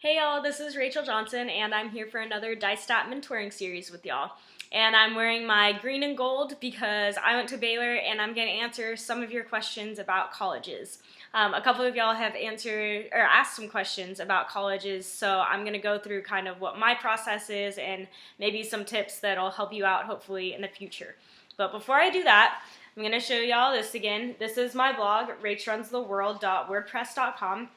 Hey y'all, this is Rachel Johnson, and I'm here for another DiceStat mentoring series with y'all. And I'm wearing my green and gold because I went to Baylor, and I'm going to answer some of your questions about colleges. A couple of y'all have answered or asked some questions about colleges, so I'm going to go through kind of what my process is and maybe some tips that'll help you out hopefully in the future. But before I do that, I'm going to show y'all this again. This is my blog, rachrunstheworld.wordpress.com.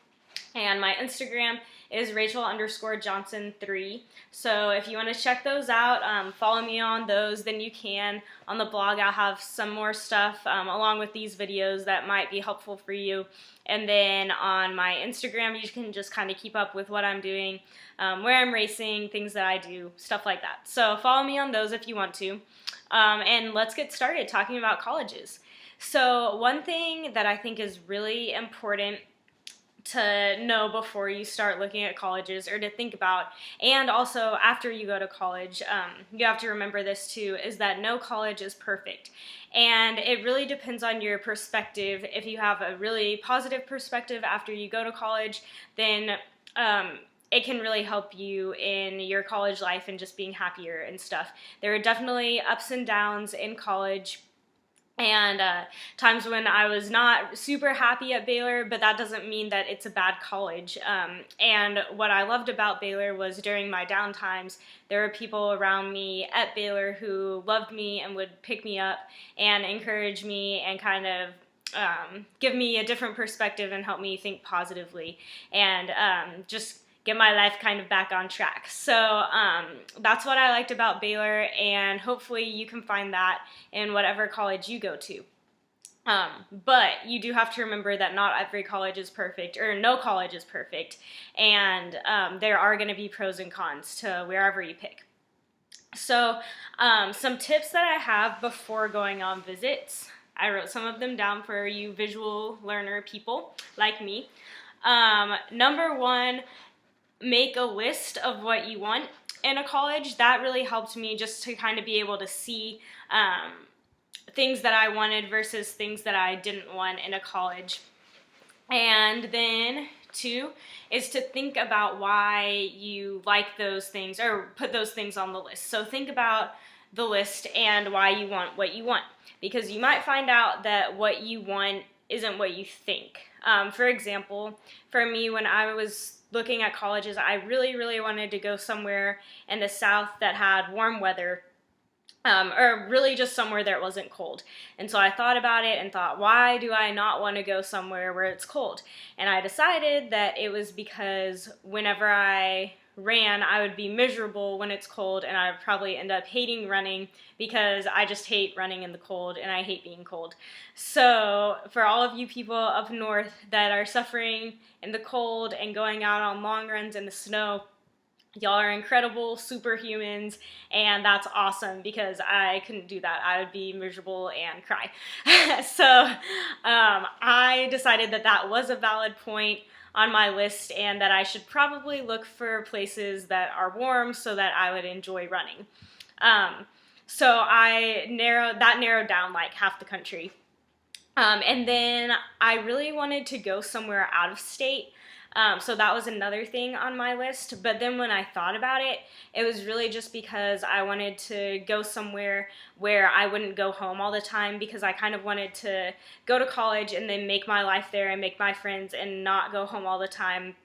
And my Instagram is Rachel_Johnson3. So if you want to check those out, follow me on those, then you can. On the blog, I'll have some more stuff along with these videos that might be helpful for you. And then on my Instagram, you can just kind of keep up with what I'm doing, where I'm racing, things that I do, stuff like that. So follow me on those if you want to. And let's get started talking about colleges. So one thing that I think is really important to know before you start looking at colleges, or to think about, and also after you go to college, you have to remember this too, is that no college is perfect. And it really depends on your perspective. If you have a really positive perspective after you go to college, then it can really help you in your college life and just being happier and stuff. There are definitely ups and downs in college, and times when I was not super happy at Baylor, but that doesn't mean that it's a bad college. And what I loved about Baylor was during my down times, there were people around me at Baylor who loved me and would pick me up and encourage me and kind of give me a different perspective and help me think positively and just get my life kind of back on track. So that's what I liked about Baylor, and hopefully you can find that in whatever college you go to. But you do have to remember that not every college is perfect, or no college is perfect, and there are going to be pros and cons to wherever you pick. So some tips that I have before going on visits, I wrote some of them down for you visual learner people like me. Number one, make a list of what you want in a college. That really helped me just to kind of be able to see things that I wanted versus things that I didn't want in a college. And then two is to think about why you like those things or put those things on the list. So think about the list and why you want what you want, because you might find out that what you want isn't what you think. For example, for me, when I was looking at colleges, I really wanted to go somewhere in the South that had warm weather, or really just somewhere that wasn't cold. And so I thought about it and thought, why do I not want to go somewhere where it's cold? And I decided that it was because whenever I ran, I would be miserable when it's cold, and I would probably end up hating running because I just hate running in the cold and I hate being cold. So for all of you people up north that are suffering in the cold and going out on long runs in the snow, y'all are incredible superhumans, and that's awesome because I couldn't do that. I would be miserable and cry. So I decided that that was a valid point on my list, and that I should probably look for places that are warm so that I would enjoy running. So I narrowed down like half the country. And then I really wanted to go somewhere out of state. So that was another thing on my list. But then when I thought about it, it was really just because I wanted to go somewhere where I wouldn't go home all the time, because I kind of wanted to go to college and then make my life there and make my friends and not go home all the time,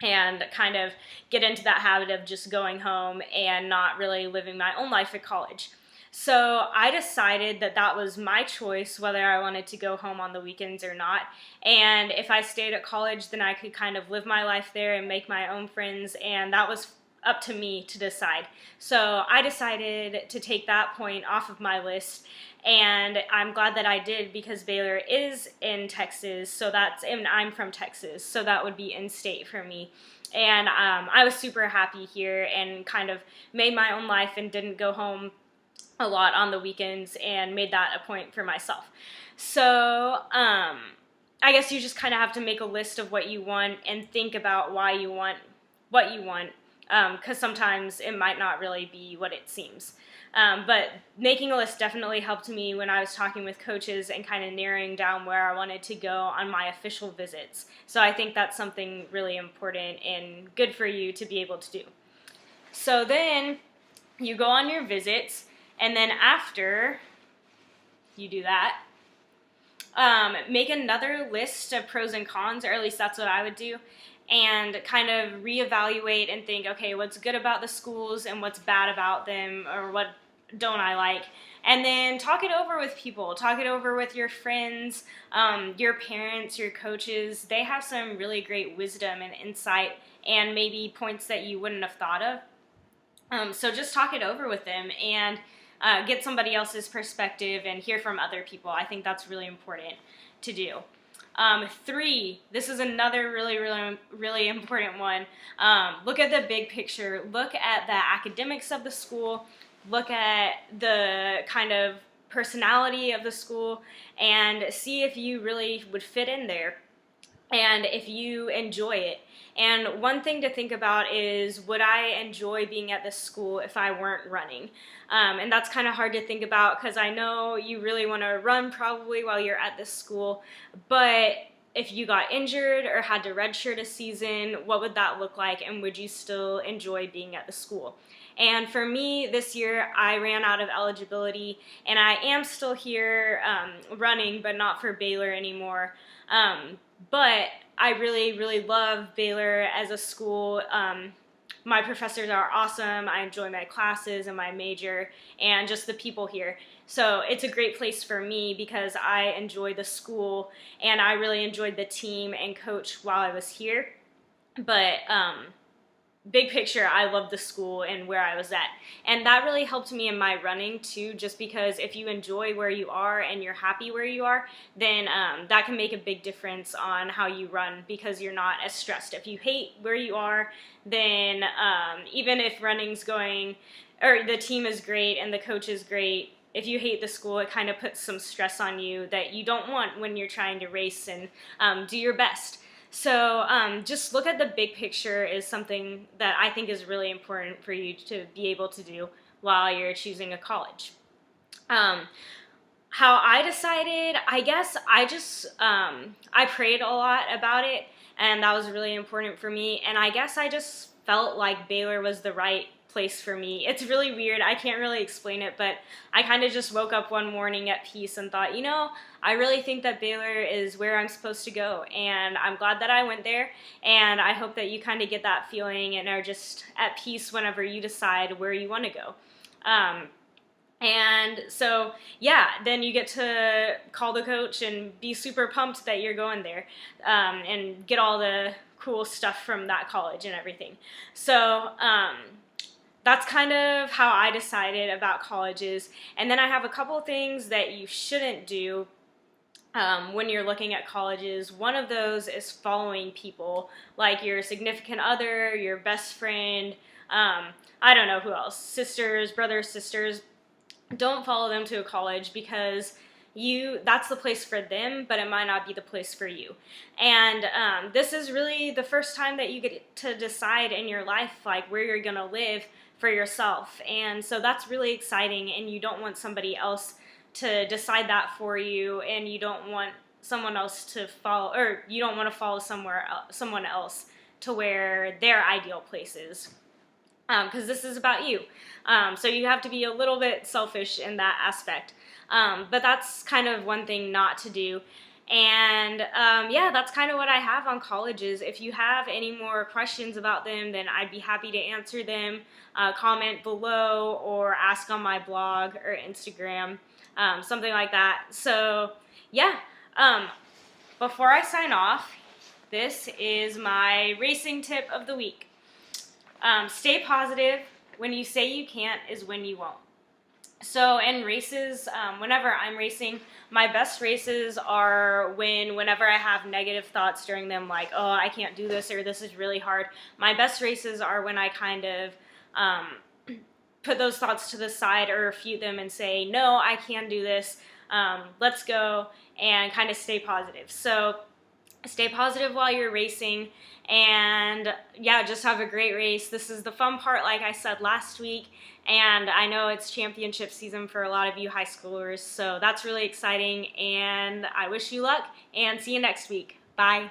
and kind of get into that habit of just going home and not really living my own life at college. So I decided that that was my choice, whether I wanted to go home on the weekends or not. And if I stayed at college, then I could kind of live my life there and make my own friends, and that was up to me to decide. So I decided to take that point off of my list, and I'm glad that I did, because Baylor is in Texas, and I'm from Texas, so that would be in-state for me. And I was super happy here and kind of made my own life and didn't go home a lot on the weekends, and made that a point for myself. So I guess you just kind of have to make a list of what you want and think about why you want what you want. because sometimes it might not really be what it seems. But making a list definitely helped me when I was talking with coaches and kind of narrowing down where I wanted to go on my official visits. So I think that's something really important and good for you to be able to do. So then you go on your visits, and then after you do that, make another list of pros and cons, or at least that's what I would do, and kind of reevaluate and think, okay, what's good about the schools and what's bad about them, or what don't I like? And then talk it over with people. Talk it over with your friends, your parents, your coaches. They have some really great wisdom and insight and maybe points that you wouldn't have thought of. So just talk it over with them and get somebody else's perspective and hear from other people. I think that's really important to do. 3, this is another really important one. Look at the big picture. Look at the academics of the school. Look at the kind of personality of the school and see if you really would fit in there and if you enjoy it. And one thing to think about is, would I enjoy being at this school if I weren't running? And that's kind of hard to think about because I know you really want to run probably while you're at this school, but if you got injured or had to redshirt a season, what would that look like, and would you still enjoy being at the school? And for me, this year, I ran out of eligibility, and I am still here running, but not for Baylor anymore. But I really love Baylor as a school. My professors are awesome. I enjoy my classes and my major and just the people here. So it's a great place for me because I enjoy the school and I really enjoyed the team and coach while I was here. But big picture, I love the school and where I was at. And that really helped me in my running too, just because if you enjoy where you are and you're happy where you are, then that can make a big difference on how you run because you're not as stressed. If you hate where you are, then even if running's going, or the team is great and the coach is great, if you hate the school, it kind of puts some stress on you that you don't want when you're trying to race and do your best. So just look at the big picture is something that I think is really important for you to be able to do while you're choosing a college. How I decided, I guess I just, I prayed a lot about it, and that was really important for me, and I guess I just felt like Baylor was the right place for me. It's really weird. I can't really explain it, but I kind of just woke up one morning at peace and thought, I really think that Baylor is where I'm supposed to go, and I'm glad that I went there, and I hope that you kind of get that feeling and are just at peace whenever you decide where you want to go. And so, yeah, then you get to call the coach and be super pumped that you're going there and get all the cool stuff from that college and everything. So, that's kind of how I decided about colleges. And then I have a couple things that you shouldn't do when you're looking at colleges. One of those is following people, like your significant other, your best friend, I don't know who else, sisters, brothers, sisters. Don't follow them to a college because that's the place for them, but it might not be the place for you. And this is really the first time that you get to decide in your life like where you're gonna live for yourself. And so that's really exciting, and you don't want somebody else to decide that for you, and you don't want someone else to follow, or you don't want to follow someone else to where their ideal place is. Because this is about you. So you have to be a little bit selfish in that aspect. But that's kind of one thing not to do. And yeah, that's kind of what I have on colleges. If you have any more questions about them, then I'd be happy to answer them. Comment below or ask on my blog or Instagram, something like that. So yeah, before I sign off, this is my racing tip of the week. Stay positive. When you say you can't is when you won't. So in races, whenever I'm racing, my best races are whenever I have negative thoughts during them, like, oh, I can't do this, or this is really hard. My best races are when I kind of put those thoughts to the side or refute them and say, no, I can do this, let's go, and kind of stay positive. So stay positive while you're racing, and yeah, just have a great race. This is the fun part, like I said last week, and I know it's championship season for a lot of you high schoolers, so that's really exciting, and I wish you luck, and see you next week. Bye.